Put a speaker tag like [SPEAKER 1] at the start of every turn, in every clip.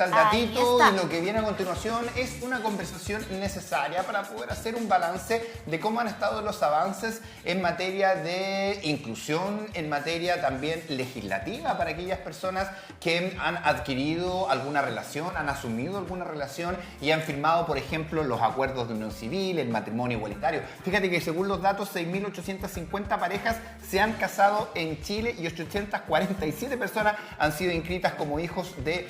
[SPEAKER 1] está el datito y lo que viene a continuación es una conversación necesaria para poder hacer un balance de cómo han estado los avances en materia de inclusión, en materia también legislativa para aquellas personas que han adquirido alguna relación, han asumido alguna relación y han firmado, por ejemplo, los acuerdos de unión civil, el matrimonio igualitario. Fíjate que según los datos, 6.850 parejas se han casado en Chile y 847 personas han sido inscritas como hijos de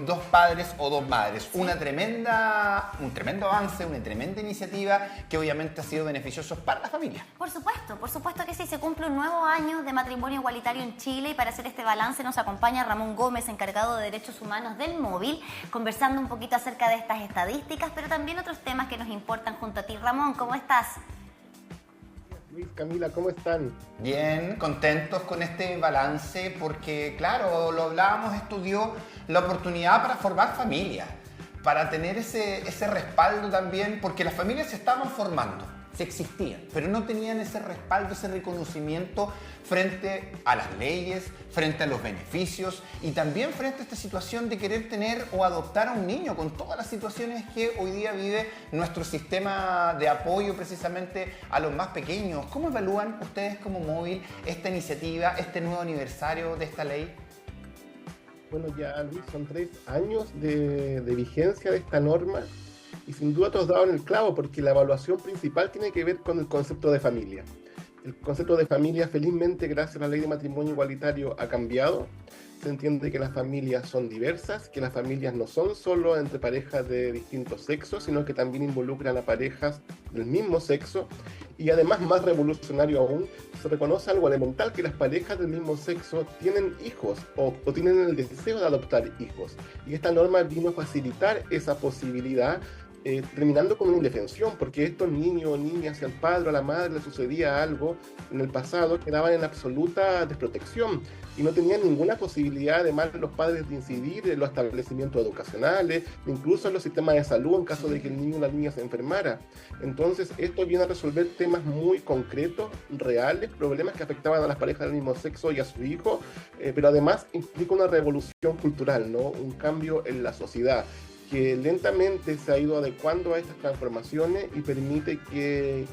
[SPEAKER 1] dos padres o dos madres. Un tremendo avance, una tremenda iniciativa que obviamente ha sido beneficioso para la familia.
[SPEAKER 2] Por supuesto que sí, se cumple un nuevo año de matrimonio igualitario en Chile y para hacer este balance nos acompaña Ramón Gómez, encargado de Derechos Humanos del Móvil, conversando un poquito acerca de estas estadísticas, pero también otros temas que nos importan junto a ti. Ramón, ¿cómo estás?
[SPEAKER 3] Luis, Camila, ¿cómo están?
[SPEAKER 1] Bien, contentos con este balance porque, claro, lo hablábamos, esto dio la oportunidad para formar familia, para tener ese respaldo también, porque las familias se estaban formando, se existían, pero no tenían ese respaldo, ese reconocimiento frente a las leyes, frente a los beneficios y también frente a esta situación de querer tener o adoptar a un niño con todas las situaciones que hoy día vive nuestro sistema de apoyo precisamente a los más pequeños. ¿Cómo evalúan ustedes como Móvil esta iniciativa, este nuevo aniversario de esta ley?
[SPEAKER 3] Bueno, ya Luis, son 3 años de vigencia de esta norma y sin duda te has dado en el clavo porque la evaluación principal tiene que ver con el concepto de familia. El concepto de familia, felizmente, gracias a la ley de matrimonio igualitario, ha cambiado. Se entiende que las familias son diversas, que las familias no son solo entre parejas de distintos sexos, sino que también involucran a parejas del mismo sexo. Y además, más revolucionario aún, se reconoce algo elemental, que las parejas del mismo sexo tienen hijos o tienen el deseo de adoptar hijos. Y esta norma vino a facilitar esa posibilidad, terminando con una indefensión, porque estos niños o niñas, si al padre o a la madre le sucedía algo en el pasado, quedaban en absoluta desprotección y no tenían ninguna posibilidad, además, los padres de incidir en los establecimientos educacionales, incluso en los sistemas de salud en caso de que el niño o la niña se enfermara. Entonces, esto viene a resolver temas muy concretos, reales, problemas que afectaban a las parejas del mismo sexo y a su hijo, pero además implica una revolución cultural, ¿no? Un cambio en la sociedad que lentamente se ha ido adecuando a estas transformaciones y permite que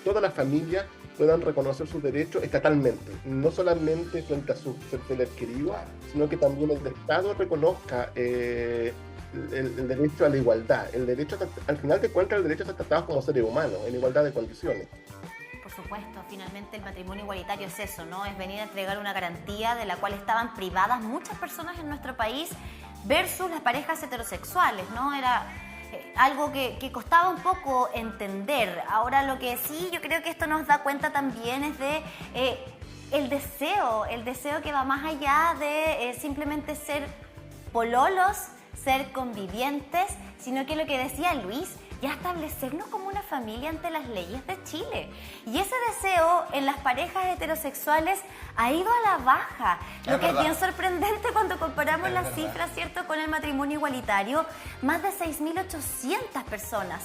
[SPEAKER 3] todas las familias puedan reconocer sus derechos estatalmente, no solamente frente a sus seres queridos, sino que también el Estado reconozca el derecho a la igualdad, el derecho al final de cuentas el derecho a ser tratados como seres humanos, en igualdad de condiciones.
[SPEAKER 2] Por supuesto, finalmente el matrimonio igualitario es eso, ¿no? Es venir a entregar una garantía de la cual estaban privadas muchas personas en nuestro país versus las parejas heterosexuales, ¿no? Era algo que costaba un poco entender. Ahora lo que sí, yo creo que esto nos da cuenta también es de el deseo que va más allá de simplemente ser pololos, ser convivientes, sino que lo que decía Luis, ya establecernos como una familia ante las leyes de Chile. Y ese deseo en las parejas heterosexuales ha ido a la baja, lo que es bien sorprendente cuando comparamos las cifras, ¿cierto?, con el matrimonio igualitario. Más de 6.800 personas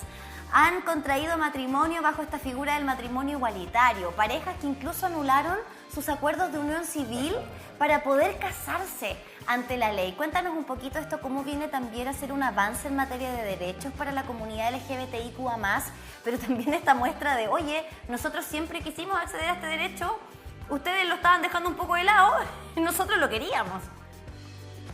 [SPEAKER 2] han contraído matrimonio bajo esta figura del matrimonio igualitario, parejas que incluso anularon sus acuerdos de unión civil para poder casarse ante la ley. Cuéntanos un poquito esto, cómo viene también a ser un avance en materia de derechos para la comunidad LGBTIQA+, pero también esta muestra de, oye, nosotros siempre quisimos acceder a este derecho, ustedes lo estaban dejando un poco de lado, y nosotros lo queríamos.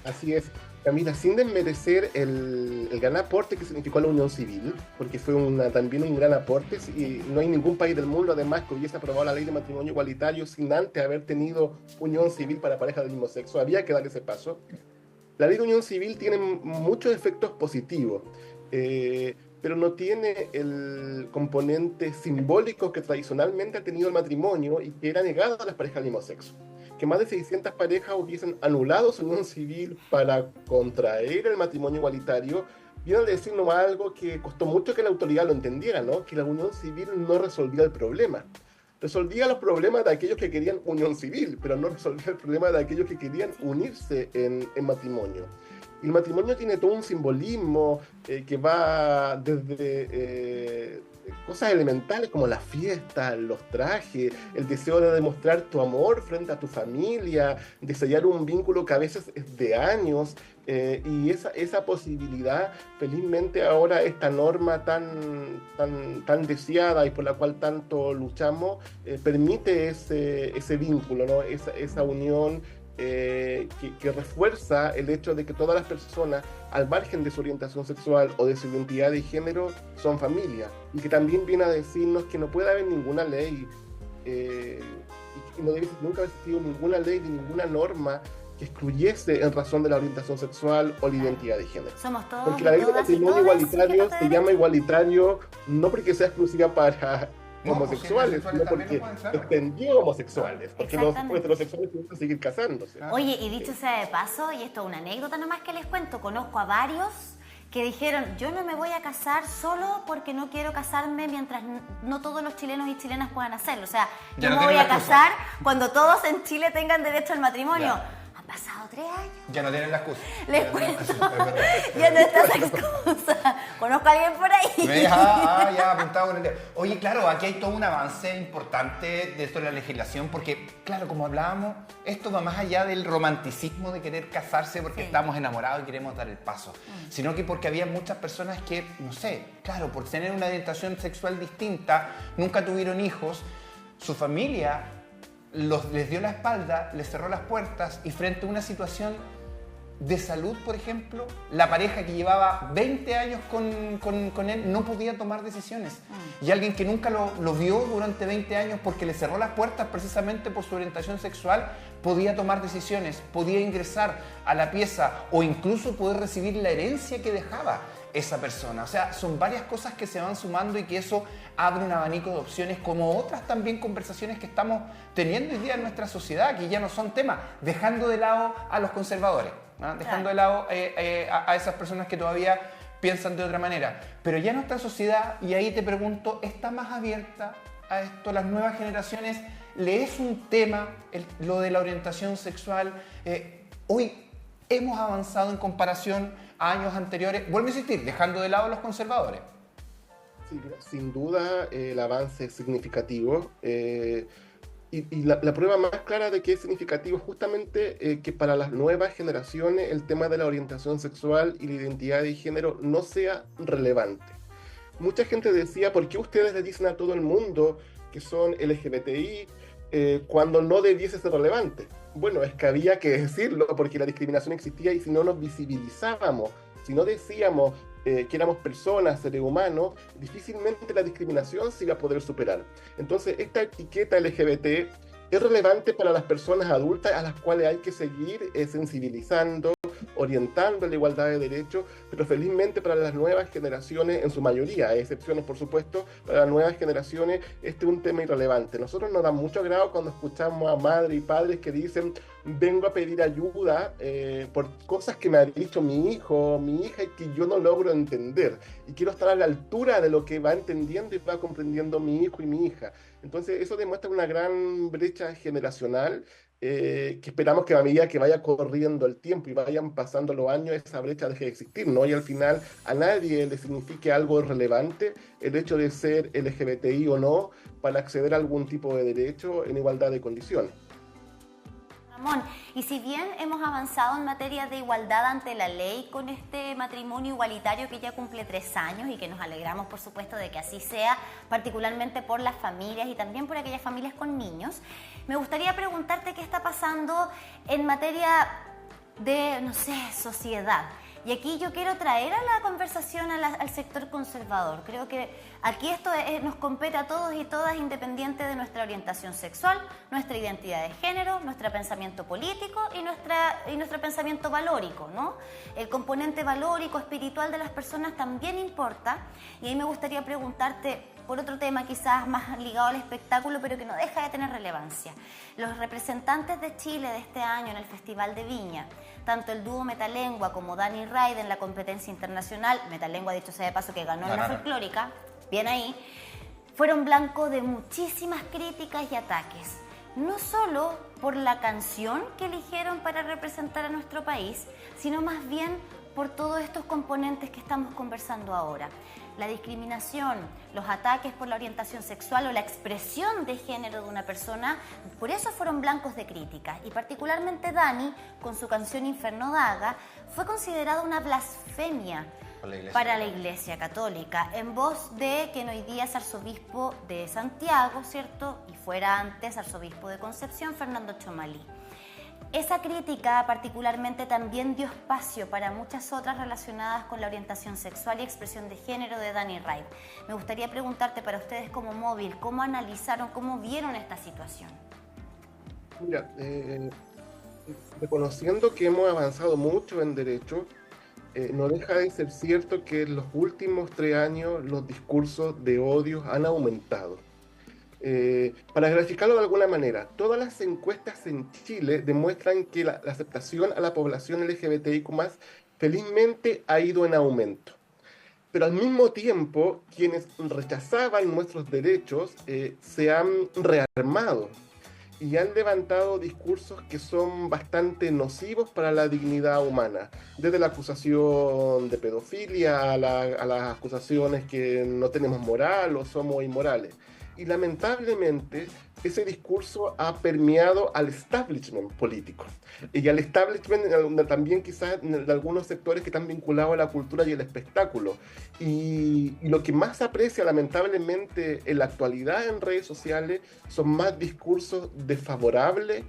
[SPEAKER 3] Así es. Camila, sin desmerecer el gran aporte que significó la unión civil, porque fue también un gran aporte, y no hay ningún país del mundo además que hubiese aprobado la ley de matrimonio igualitario sin antes haber tenido unión civil para parejas del mismo sexo. Había que dar ese paso. La ley de unión civil tiene muchos efectos positivos, pero no tiene el componente simbólico que tradicionalmente ha tenido el matrimonio y que era negado a las parejas del mismo sexo. Que más de 600 parejas hubiesen anulado su unión civil para contraer el matrimonio igualitario, viene a decirnos algo que costó mucho que la autoridad lo entendiera, ¿no? Que la unión civil no resolvía el problema. Resolvía los problemas de aquellos que querían unión civil, pero no resolvía el problema de aquellos que querían unirse en matrimonio. Y el matrimonio tiene todo un simbolismo que va desde cosas elementales como las fiestas, los trajes, el deseo de demostrar tu amor frente a tu familia, de sellar un vínculo que a veces es de años, y esa posibilidad, felizmente ahora esta norma tan deseada y por la cual tanto luchamos, permite ese vínculo, ¿no? Esa unión que refuerza el hecho de que todas las personas, al margen de su orientación sexual o de su identidad de género, son familia, y que también viene a decirnos que no puede haber ninguna ley, y no debe nunca haber existido ninguna ley ni ninguna norma que excluyese en razón de la orientación sexual o la identidad de género.
[SPEAKER 2] Somos todos.
[SPEAKER 3] Porque la ley de matrimonio igualitario se llama igualitario no porque sea exclusiva para homosexuales, sino porque extendió homosexuales, porque los heterosexuales tienen que seguir casándose.
[SPEAKER 2] Oye, y dicho sea de paso, y esto es una anécdota nomás que les cuento, conozco a varios que dijeron, yo no me voy a casar solo porque no quiero casarme mientras no todos los chilenos y chilenas puedan hacerlo. O sea, yo me voy a casar cuando todos en Chile tengan derecho al matrimonio. Ya. Han pasado 3 años.
[SPEAKER 1] Ya no tienen la excusa.
[SPEAKER 2] Les cuento. Ya no está esa excusa. Conozco a alguien por ahí.
[SPEAKER 1] Ya apuntado con el dedo. Oye, claro, aquí hay todo un avance importante de esto de la legislación, porque, claro, como hablábamos, esto va más allá del romanticismo de querer casarse porque estamos enamorados y queremos dar el paso, sino que porque había muchas personas que, no sé, claro, por tener una orientación sexual distinta, nunca tuvieron hijos, su familia les dio la espalda, les cerró las puertas, y frente a una situación de salud, por ejemplo, la pareja que llevaba 20 años con él no podía tomar decisiones. Y alguien que nunca lo vio durante 20 años porque le cerró las puertas precisamente por su orientación sexual, podía tomar decisiones, podía ingresar a la pieza o incluso poder recibir la herencia que dejaba esa persona. O sea, son varias cosas que se van sumando y que eso abre un abanico de opciones, como otras también conversaciones que estamos teniendo hoy día en nuestra sociedad, que ya no son temas, dejando de lado a los conservadores, ¿no? Dejando de lado a esas personas que todavía piensan de otra manera. Pero ya nuestra sociedad, y ahí te pregunto, ¿está más abierta a esto? ¿Las nuevas generaciones le es un tema lo de la orientación sexual? Hoy hemos avanzado en comparación a años anteriores, vuelvo a insistir, dejando de lado a los conservadores.
[SPEAKER 3] Sí, sin duda el avance es significativo, y la prueba más clara de que es significativo es justamente que para las nuevas generaciones el tema de la orientación sexual y la identidad de género no sea relevante. Mucha gente decía, ¿por qué ustedes le dicen a todo el mundo que son LGBTI cuando no debiese ser relevante? Bueno, es que había que decirlo porque la discriminación existía, y si no nos visibilizábamos, si no decíamos que éramos personas, seres humanos, difícilmente la discriminación se iba a poder superar. Entonces, esta etiqueta LGBT es relevante para las personas adultas a las cuales hay que seguir sensibilizando, orientando la igualdad de derechos, pero felizmente para las nuevas generaciones, en su mayoría, hay excepciones por supuesto, para las nuevas generaciones este es un tema irrelevante. Nosotros nos da mucho agrado cuando escuchamos a madres y padres que dicen, vengo a pedir ayuda por cosas que me ha dicho mi hijo o mi hija y que yo no logro entender, y quiero estar a la altura de lo que va entendiendo y va comprendiendo mi hijo y mi hija. Entonces eso demuestra una gran brecha generacional, que esperamos que a medida que vaya corriendo el tiempo y vayan pasando los años, esa brecha deje de existir, ¿no? Y al final a nadie le signifique algo relevante el hecho de ser LGBTI o no para acceder a algún tipo de derecho en igualdad de condiciones.
[SPEAKER 2] Ramón, y si bien hemos avanzado en materia de igualdad ante la ley con este matrimonio igualitario que ya cumple 3 años y que nos alegramos por supuesto de que así sea, particularmente por las familias y también por aquellas familias con niños, me gustaría preguntarte qué está pasando en materia de, no sé, sociedad. Y aquí yo quiero traer a la conversación al sector conservador. Creo que aquí esto nos compete a todos y todas, independiente de nuestra orientación sexual, nuestra identidad de género, nuestro pensamiento político y nuestro pensamiento valórico, ¿no? El componente valórico, espiritual de las personas también importa. Y ahí me gustaría preguntarte por otro tema quizás más ligado al espectáculo, pero que no deja de tener relevancia. Los representantes de Chile de este año en el Festival de Viña, tanto el dúo Metalengua como Dani Raid en la competencia internacional, Metalengua dicho sea de paso que ganó en la folclórica, bien ahí, fueron blanco de muchísimas críticas y ataques. No solo por la canción que eligieron para representar a nuestro país, sino más bien por todos estos componentes que estamos conversando ahora. La discriminación, los ataques por la orientación sexual o la expresión de género de una persona, por eso fueron blancos de críticas. Y particularmente Dani, con su canción Inferno Daga, fue considerada una blasfemia para la Iglesia Católica, en voz de quien hoy día es arzobispo de Santiago, ¿cierto? Y fuera antes arzobispo de Concepción, Fernando Txomalí. Esa crítica particularmente también dio espacio para muchas otras relacionadas con la orientación sexual y expresión de género de Dani Raib. Me gustaría preguntarte para ustedes como Móvil, ¿cómo analizaron, cómo vieron esta situación?
[SPEAKER 3] Mira, reconociendo que hemos avanzado mucho en derecho, no deja de ser cierto que en los últimos 3 años los discursos de odio han aumentado. Para graficarlo de alguna manera, todas las encuestas en Chile demuestran que la aceptación a la población LGBTIQ+, felizmente ha ido en aumento. Pero al mismo tiempo, quienes rechazaban nuestros derechos se han rearmado y han levantado discursos que son bastante nocivos para la dignidad humana, desde la acusación de pedofilia a las acusaciones que no tenemos moral o somos inmorales. Y lamentablemente ese discurso ha permeado al establishment político y al establishment también quizás de algunos sectores que están vinculados a la cultura y el espectáculo. Y lo que más se aprecia lamentablemente en la actualidad en redes sociales son más discursos desfavorables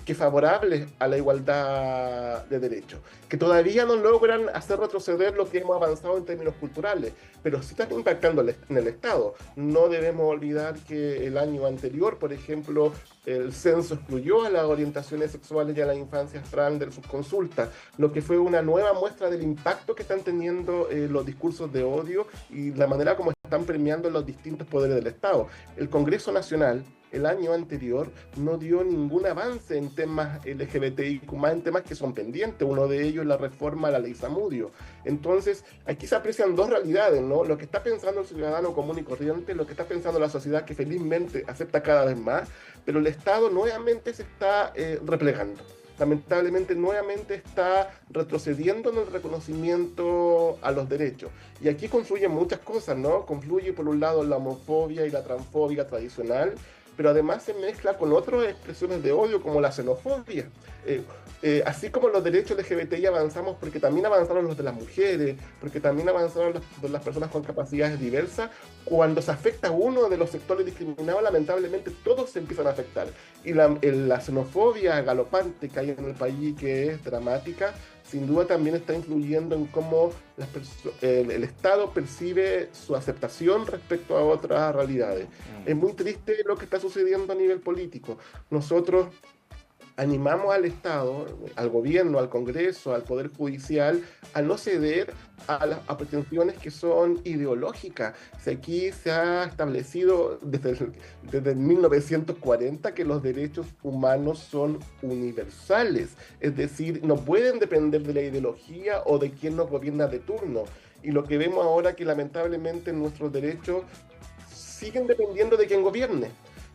[SPEAKER 3] que favorables a la igualdad de derechos, que todavía no logran hacer retroceder lo que hemos avanzado en términos culturales, pero sí están impactando en el Estado. No debemos olvidar que el año anterior, por ejemplo, el censo excluyó a las orientaciones sexuales y a las infancias trans de sus consultas, lo que fue una nueva muestra del impacto que están teniendo los discursos de odio y la manera como están premiando los distintos poderes del Estado. El Congreso Nacional el año anterior no dio ningún avance en temas LGBTIQ+, en temas que son pendientes. Uno de ellos es la reforma a la ley Zamudio. Entonces, aquí se aprecian dos realidades, ¿no? Lo que está pensando el ciudadano común y corriente, lo que está pensando la sociedad, que felizmente acepta cada vez más, pero el Estado nuevamente se está replegando. Lamentablemente nuevamente está retrocediendo en el reconocimiento a los derechos. Y aquí confluyen muchas cosas, ¿no? Confluye por un lado la homofobia y la transfobia tradicional, pero además se mezcla con otras expresiones de odio como la xenofobia. Así como los derechos LGBTI avanzamos porque también avanzaron los de las mujeres, porque también avanzaron las personas con capacidades diversas, cuando se afecta a uno de los sectores discriminados, lamentablemente todos se empiezan a afectar. Y la xenofobia galopante que hay en el país, que es dramática, sin duda también está influyendo en cómo el Estado percibe su aceptación respecto a otras realidades. Es muy triste lo que está sucediendo a nivel político. Nosotros animamos al Estado, al gobierno, al Congreso, al Poder Judicial, a no ceder a pretensiones que son ideológicas. Aquí se ha establecido desde 1940 que los derechos humanos son universales, es decir, no pueden depender de la ideología o de quién nos gobierna de turno. Y lo que vemos ahora que lamentablemente nuestros derechos siguen dependiendo de quién gobierne.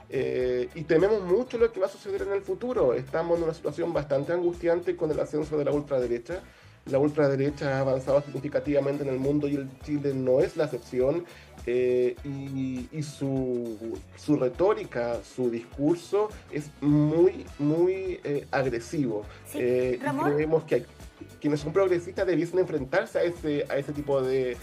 [SPEAKER 3] Y tememos mucho lo que va a suceder en el futuro. Estamos en una situación bastante angustiante con el ascenso de la ultraderecha. La ultraderecha ha avanzado significativamente en el mundo y el Chile no es la excepción. Y su retórica, su discurso es muy agresivo.
[SPEAKER 2] Sí,
[SPEAKER 3] Y
[SPEAKER 2] Ramón,
[SPEAKER 3] creemos que quienes son progresistas debiesen enfrentarse a ese tipo de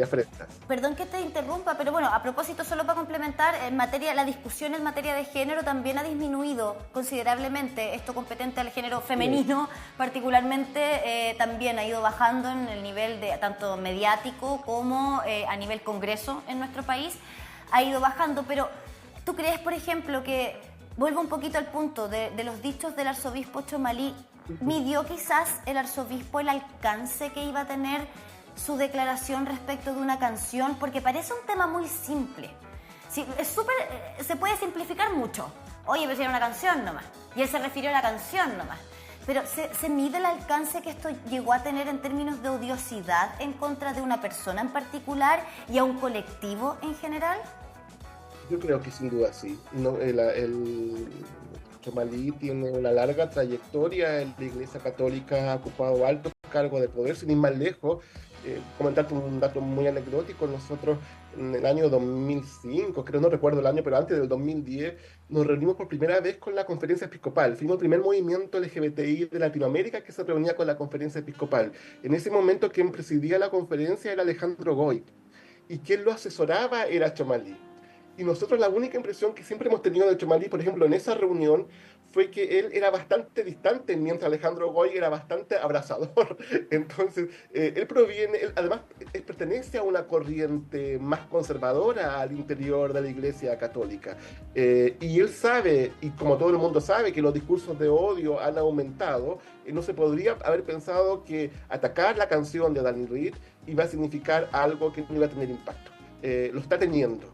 [SPEAKER 3] afrentas.
[SPEAKER 2] perdón que te interrumpa, pero bueno, a propósito, solo para complementar, la discusión en materia de género también ha disminuido considerablemente. Esto competente al género femenino, particularmente, también ha ido bajando en el nivel de tanto mediático como a nivel Congreso en nuestro país, ha ido bajando. Pero, ¿tú crees, por ejemplo, que, vuelvo un poquito al punto de los dichos del arzobispo Txomalí, midió quizás el arzobispo el alcance que iba a tener su declaración respecto de una canción? Porque parece un tema muy simple. Sí, se puede simplificar mucho. Oye, pero si era una canción nomás. Y él se refirió a la canción nomás. Pero ¿se mide el alcance que esto llegó a tener en términos de odiosidad en contra de una persona en particular y a un colectivo en general?
[SPEAKER 3] Yo creo que sin duda sí. No, el Txomalí tiene una larga trayectoria en la Iglesia Católica, ha ocupado altos cargo de poder. Sin ir más lejos, comentarte un dato muy anecdótico, nosotros en el año 2005, creo, no recuerdo el año, pero antes del 2010, nos reunimos por primera vez con la Conferencia Episcopal. Fuimos el primer movimiento LGBTI de Latinoamérica que se reunía con la Conferencia Episcopal. En ese momento quien presidía la conferencia era Alejandro Goy y quien lo asesoraba era Chomalí. Y nosotros la única impresión que siempre hemos tenido de Chomalí, por ejemplo, en esa reunión, fue que él era bastante distante, mientras Alejandro Goy era bastante abrazador. Entonces, él proviene, él, además, él pertenece a una corriente más conservadora al interior de la Iglesia Católica. Y él sabe, y como todo el mundo sabe, que los discursos de odio han aumentado. No se podría haber pensado que atacar la canción de Dani Reed iba a significar algo que no iba a tener impacto. Lo está teniendo.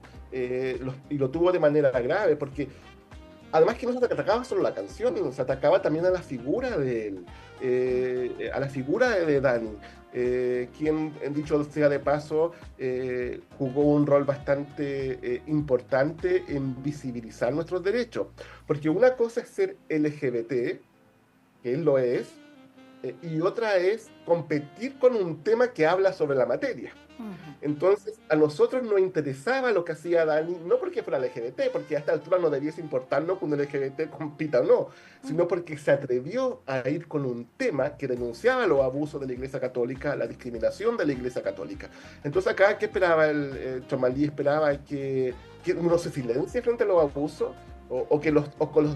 [SPEAKER 3] Y lo tuvo de manera grave, porque además que no se atacaba solo la canción, se atacaba también a la figura de él, a la figura de Dani, quien, dicho sea de paso, jugó un rol bastante importante en visibilizar nuestros derechos. Porque una cosa es ser LGBT, que él lo es, y otra es competir con un tema que habla sobre la materia. Entonces, a nosotros nos interesaba lo que hacía Dani, no porque fuera LGBT, porque a esta altura no debiese importarnos que un LGBT compita o no, sino porque se atrevió a ir con un tema que denunciaba los abusos de la Iglesia Católica, la discriminación de la Iglesia Católica. Entonces, acá, ¿qué esperaba Chomalí? Esperaba que uno se silencie frente a los abusos, o que los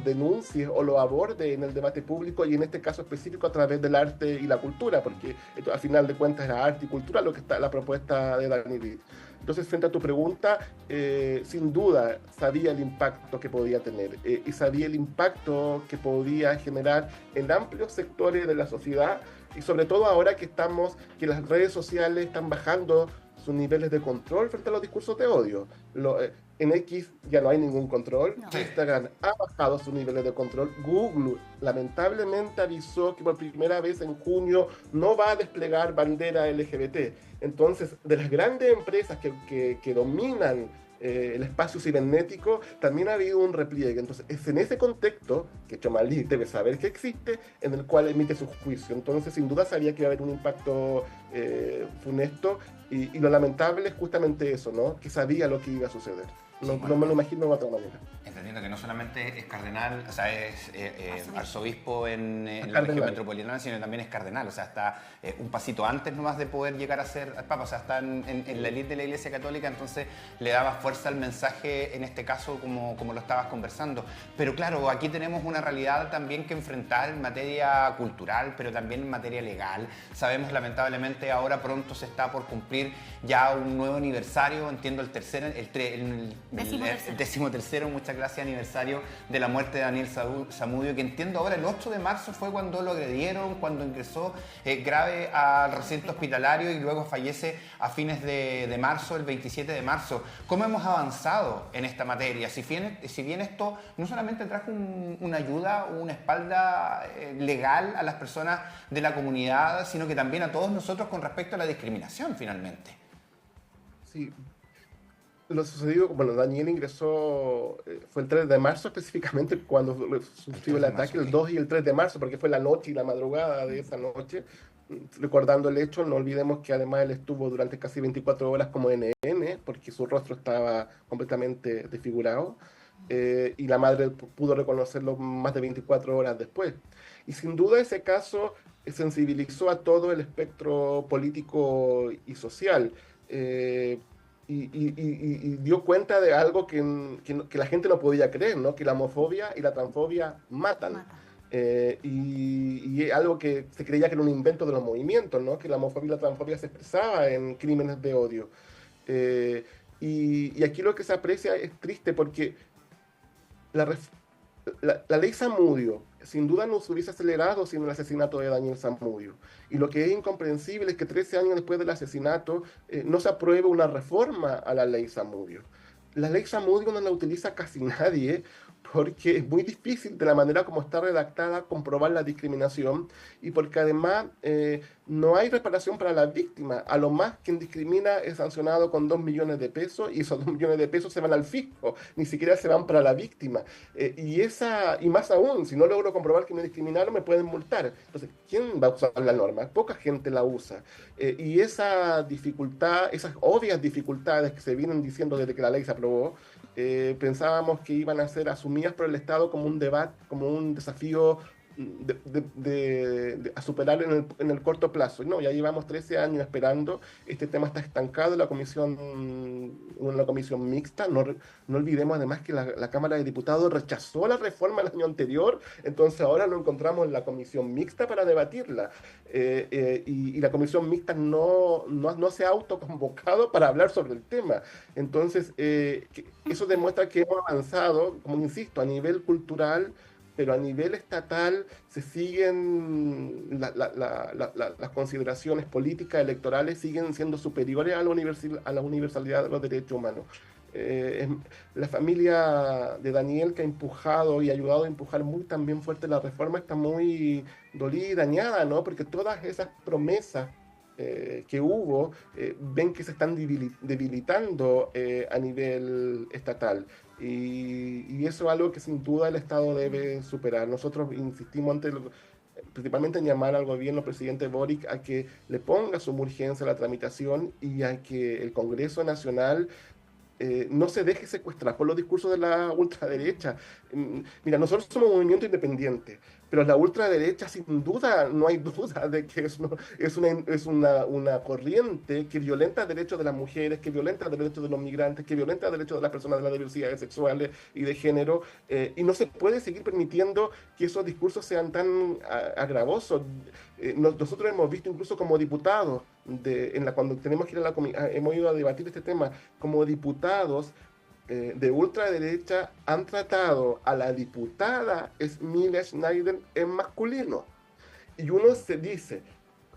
[SPEAKER 3] denuncie o lo aborde en el debate público, y en este caso específico a través del arte y la cultura, porque esto, al final de cuentas, era arte y cultura lo que está la propuesta de Dani Reed. Entonces, frente a tu pregunta, sin duda sabía el impacto que podía tener, y sabía el impacto que podía generar en amplios sectores de la sociedad, y sobre todo ahora que las redes sociales están bajando sus niveles de control frente a los discursos de odio. En X ya no hay ningún control. No. Instagram ha bajado sus niveles de control. Google lamentablemente avisó que por primera vez en junio no va a desplegar bandera LGBT. Entonces, de las grandes empresas que dominan el espacio cibernético, también ha habido un repliegue. Entonces, es en ese contexto que Chomalí debe saber que existe, en el cual emite su juicio. Entonces, sin duda sabía que iba a haber un impacto funesto, y lo lamentable es justamente eso, ¿no? Que sabía lo que iba a suceder. No, sí, bueno, no me lo imagino de otra manera.
[SPEAKER 1] Entendiendo que no solamente es cardenal, o sea, es arzobispo en la región metropolitana, sino también es cardenal, o sea, está un pasito antes nomás de poder llegar a ser papa, o sea, está en la élite de la Iglesia Católica, entonces le daba fuerza al mensaje, en este caso, como lo estabas conversando. Pero claro, aquí tenemos una realidad también que enfrentar en materia cultural, pero también en materia legal. Sabemos, lamentablemente, ahora pronto se está por cumplir ya un nuevo aniversario, entiendo el 13º, muchas gracias, aniversario de la muerte de Daniel Zamudio, que entiendo ahora el 8 de marzo fue cuando lo agredieron, cuando ingresó grave al recinto hospitalario y luego fallece a fines de marzo, el 27 de marzo. ¿Cómo hemos avanzado en esta materia? Si bien esto no solamente trajo una ayuda, una espalda legal a las personas de la comunidad, sino que también a todos nosotros con respecto a la discriminación, finalmente.
[SPEAKER 3] Sí. Lo sucedido, bueno, Daniel ingresó, fue el 3 de marzo específicamente, cuando sufrió el ataque, el 2 y el 3 de marzo, porque fue la noche y la madrugada de esa noche. Recordando el hecho, no olvidemos que además él estuvo durante casi 24 horas como NN, porque su rostro estaba completamente desfigurado, y la madre pudo reconocerlo más de 24 horas después. Y sin duda ese caso sensibilizó a todo el espectro político y social, y dio cuenta de algo que la gente no podía creer, ¿no? Que la homofobia y la transfobia matan. Y es algo que se creía que era un invento de los movimientos, ¿no? Que la homofobia y la transfobia se expresaba en crímenes de odio. Y aquí lo que se aprecia es triste, porque la ley Zamudio sin duda no se hubiese acelerado sin el asesinato de Daniel Zamudio. Y lo que es incomprensible es que 13 años después del asesinato no se apruebe una reforma a la ley Zamudio. La ley Zamudio no la utiliza casi nadie, porque es muy difícil, de la manera como está redactada, comprobar la discriminación, y porque además no hay reparación para la víctima. A lo más quien discrimina es sancionado con 2 millones de pesos y esos 2 millones de pesos se van al fisco, ni siquiera se van para la víctima. Y más aún, si no logro comprobar que me discriminaron, me pueden multar. Entonces, ¿quién va a usar la norma? Poca gente la usa. Y esa dificultad, esas obvias dificultades que se vienen diciendo desde que la ley se aprobó, pensábamos que iban a ser asumidas por el Estado como un debate, como un desafío a superar en el corto plazo. No, ya llevamos 13 años esperando, este tema está estancado en una comisión mixta. No olvidemos además que la Cámara de Diputados rechazó la reforma el año anterior, entonces ahora lo encontramos en la comisión mixta para debatirla. Y la comisión mixta no se ha autoconvocado para hablar sobre el tema. Entonces, eso demuestra que hemos avanzado, como insisto, a nivel cultural, pero a nivel estatal se siguen las consideraciones políticas electorales siguen siendo superiores a la universalidad de los derechos humanos. La familia de Daniel, que ha empujado y ayudado a empujar muy también fuerte la reforma, está muy dolida y dañada, ¿no? Porque todas esas promesas que hubo, ven que se están debilitando a nivel estatal. Y eso es algo que sin duda el Estado debe superar. Nosotros insistimos principalmente en llamar al gobierno, presidente Boric, a que le ponga suma urgencia a la tramitación y a que el Congreso Nacional no se deje secuestrar por los discursos de la ultraderecha. Mira, nosotros somos un movimiento independiente, pero la ultraderecha, sin duda, no hay duda de que es una corriente que violenta derechos de las mujeres, que violenta derechos de los migrantes, que violenta derechos de las personas de las diversidades sexuales y de género, y no se puede seguir permitiendo que esos discursos sean tan agravosos. Nosotros hemos visto incluso como diputados, cuando tenemos que ir hemos ido a debatir este tema, como diputados de ultraderecha han tratado a la diputada Emilia Schneider en masculino. Y uno se dice,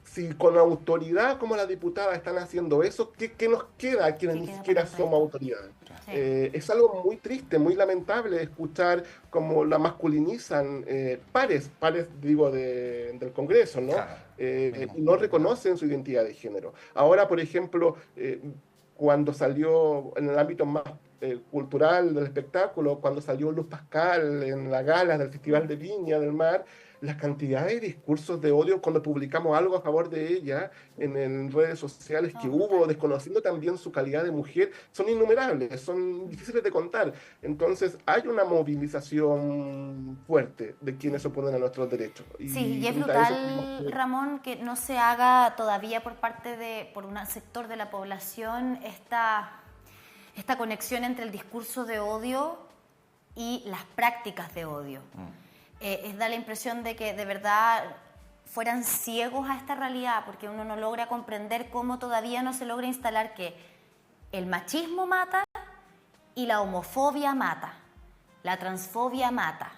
[SPEAKER 3] si con autoridad como la diputada están haciendo eso, ¿qué nos queda a quienes ni siquiera somos autoridades? Sí. Es algo muy triste, muy lamentable escuchar cómo la masculinizan pares digo, del Congreso, ¿no? Claro. Y no reconocen su identidad de género. Ahora, por ejemplo, cuando salió en el ámbito más cultural del espectáculo, cuando salió Luz Pascal en la gala del Festival de Viña del Mar, la cantidad de discursos de odio cuando publicamos algo a favor de ella en redes sociales que hubo, desconociendo también su calidad de mujer, son innumerables, son difíciles de contar. Entonces hay una movilización fuerte de quienes se oponen a nuestros derechos.
[SPEAKER 2] Y es brutal, Ramón, que no se haga todavía por un sector de la población esta conexión entre el discurso de odio y las prácticas de odio. Da la impresión de que de verdad fueran ciegos a esta realidad, porque uno no logra comprender cómo todavía no se logra instalar que el machismo mata y la homofobia mata, la transfobia mata.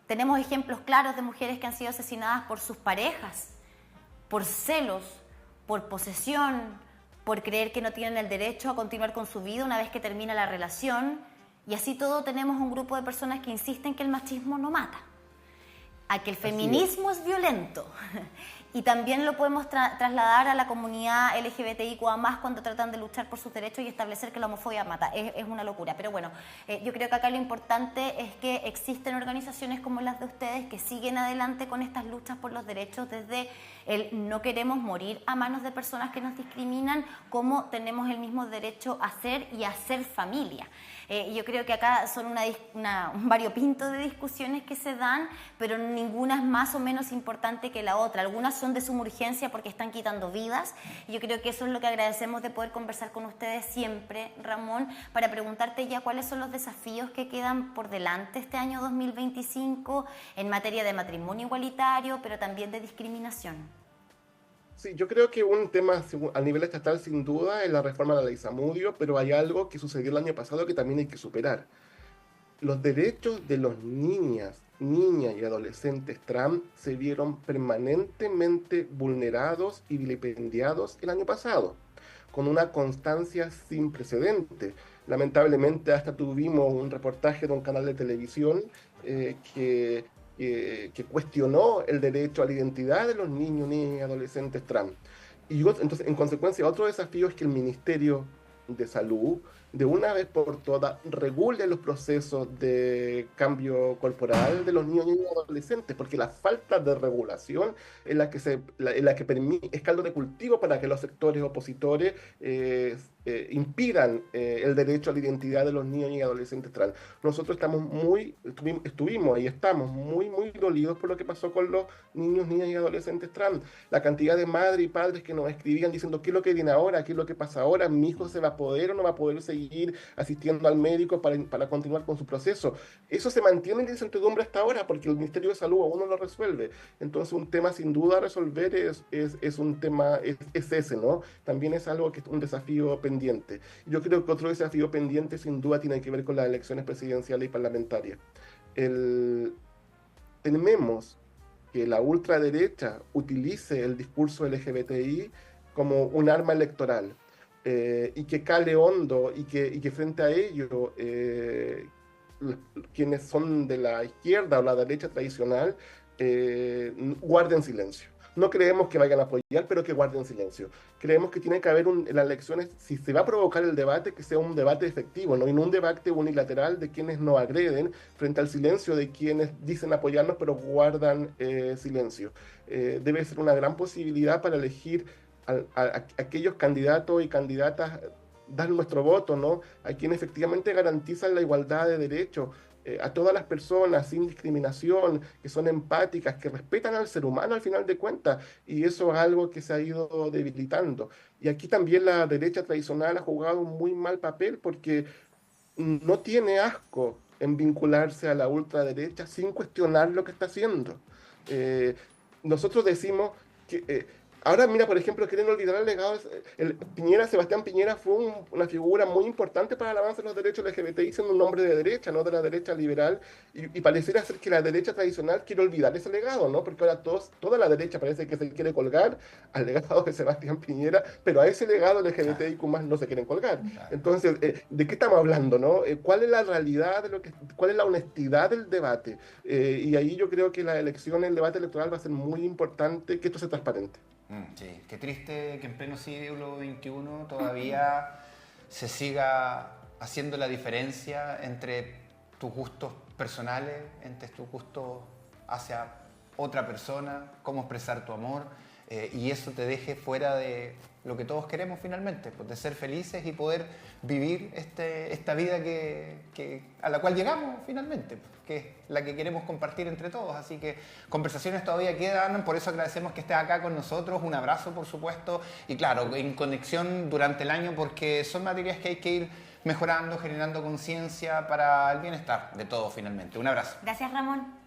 [SPEAKER 2] Tenemos ejemplos claros de mujeres que han sido asesinadas por sus parejas, por celos, por posesión, por creer que no tienen el derecho a continuar con su vida una vez que termina la relación. Y así todo tenemos un grupo de personas que insisten que el machismo no mata, a que el feminismo es violento. Y también lo podemos trasladar a la comunidad LGBTIQA+, cuando tratan de luchar por sus derechos y establecer que la homofobia mata. Es una locura. Pero bueno, yo creo que acá lo importante es que existen organizaciones como las de ustedes que siguen adelante con estas luchas por los derechos, desde el no queremos morir a manos de personas que nos discriminan, como tenemos el mismo derecho a ser y a ser familia. Yo creo que acá son un variopinto de discusiones que se dan, pero ninguna es más o menos importante que la otra. Algunas son de suma urgencia porque están quitando vidas. Y yo creo que eso es lo que agradecemos de poder conversar con ustedes siempre, Ramón, para preguntarte ya cuáles son los desafíos que quedan por delante este año 2025 en materia de matrimonio igualitario, pero también de discriminación.
[SPEAKER 3] Sí, yo creo que un tema a nivel estatal sin duda es la reforma de la ley Zamudio, pero hay algo que sucedió el año pasado que también hay que superar. Los derechos de los niñas y adolescentes trans se vieron permanentemente vulnerados y vilipendiados el año pasado, con una constancia sin precedentes. Lamentablemente hasta tuvimos un reportaje de un canal de televisión que que cuestionó el derecho a la identidad de los niños, niñas y adolescentes trans. Entonces, en consecuencia, otro desafío es que el Ministerio de Salud, de una vez por todas, regule los procesos de cambio corporal de los niños y adolescentes, porque la falta de regulación es la que permite, es caldo de cultivo para que los sectores opositores impidan el derecho a la identidad de los niños y adolescentes trans. Nosotros estuvimos y estamos muy dolidos por lo que pasó con los niños, niñas y adolescentes trans. La cantidad de madres y padres que nos escribían diciendo qué es lo que viene ahora, qué es lo que pasa ahora, mi hijo se va a poder o no va a poder seguir asistiendo al médico para continuar con su proceso. Eso se mantiene en incertidumbre hasta ahora porque el Ministerio de Salud aún no lo resuelve. Entonces un tema sin duda a resolver es un tema, es ese, ¿no? También es algo que es un desafío pendiente. Yo creo que otro desafío pendiente sin duda tiene que ver con las elecciones presidenciales y parlamentarias. Tememos que la ultraderecha utilice el discurso LGBTI como un arma electoral y que cale hondo y que frente a ello quienes son de la izquierda o la derecha tradicional guarden silencio. No creemos que vayan a apoyar, pero que guarden silencio. Creemos que tiene que haber en las elecciones, si se va a provocar el debate, que sea un debate efectivo, no en un debate unilateral de quienes nos agreden frente al silencio de quienes dicen apoyarnos, pero guardan silencio. Debe ser una gran posibilidad para elegir a aquellos candidatos y candidatas, dar nuestro voto, ¿no? A quienes efectivamente garantizan la igualdad de derechos, a todas las personas sin discriminación, que son empáticas, que respetan al ser humano al final de cuentas, y eso es algo que se ha ido debilitando. Y aquí también la derecha tradicional ha jugado un muy mal papel porque no tiene asco en vincularse a la ultraderecha sin cuestionar lo que está haciendo. Nosotros decimos que ahora, mira, por ejemplo, quieren olvidar el legado. Sebastián Piñera fue una figura muy importante para el avance de los derechos LGBTI, siendo un hombre de derecha, no de la derecha liberal, y pareciera ser que la derecha tradicional quiere olvidar ese legado, ¿no? Porque ahora toda la derecha parece que se quiere colgar al legado de Sebastián Piñera, pero a ese legado LGBTIQ+ no se quieren colgar. Entonces, ¿de qué estamos hablando, no? ¿Cuál es la realidad cuál es la honestidad del debate? Y ahí yo creo que la elección, el debate electoral va a ser muy importante que esto sea transparente.
[SPEAKER 1] Sí, qué triste que en pleno siglo XXI todavía se siga haciendo la diferencia entre tus gustos personales, entre tus gustos hacia otra persona, cómo expresar tu amor, y eso te deje fuera de lo que todos queremos finalmente, pues de ser felices y poder vivir esta vida a la cual llegamos finalmente, que es la que queremos compartir entre todos. Así que conversaciones todavía quedan, por eso agradecemos que estés acá con nosotros, un abrazo por supuesto, y claro, en conexión durante el año porque son materias que hay que ir mejorando, generando conciencia para el bienestar de todos finalmente. Un abrazo.
[SPEAKER 2] Gracias, Ramón.